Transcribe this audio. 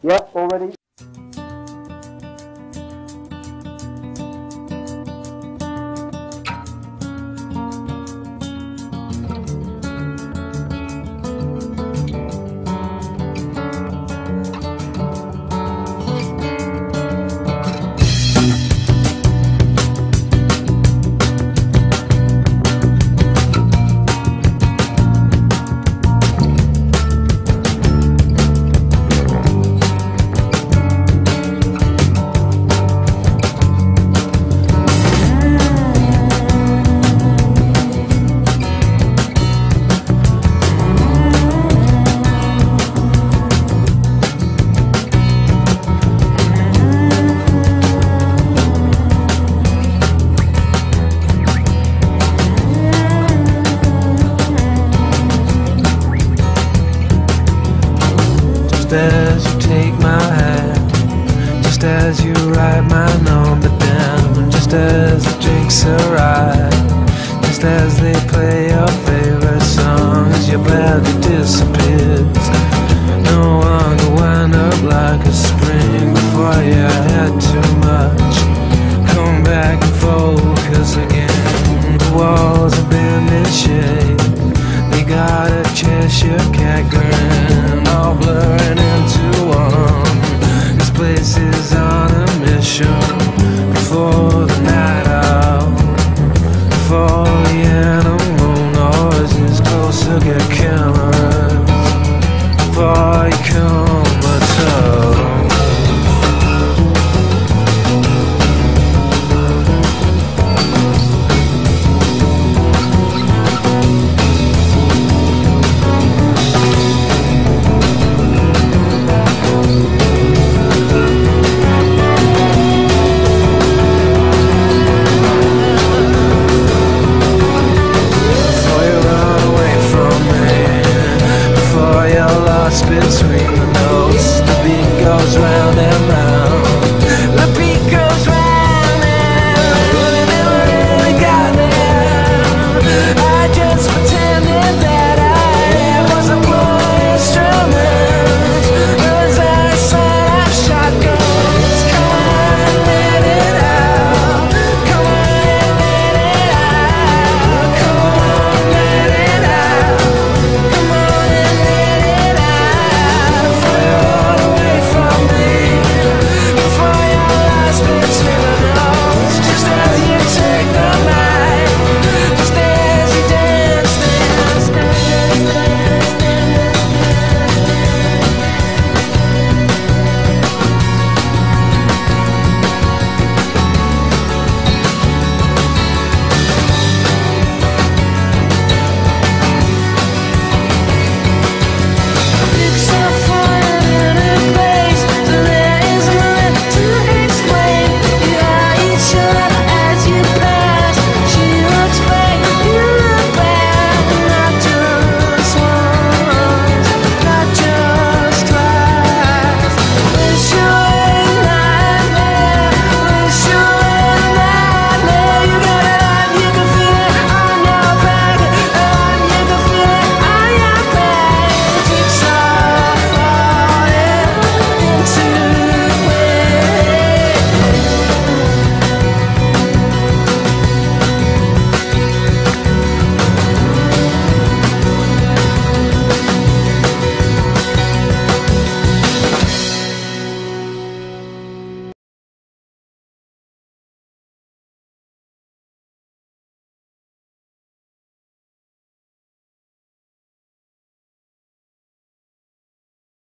Yep, already. Just as you take my hand, just as you write my number down, just as the drinks arrive, just as they play your favorite song, as your body disappears. No one could wind up like a spring before you had too much. Come back and focus again. The walls have been in shape. They got a Cheshire cat grin, all blurring into one. This place is on a mission. Before the night out, before the animal noises closer get cameras, before you come at all. Between the notes, the beat goes round and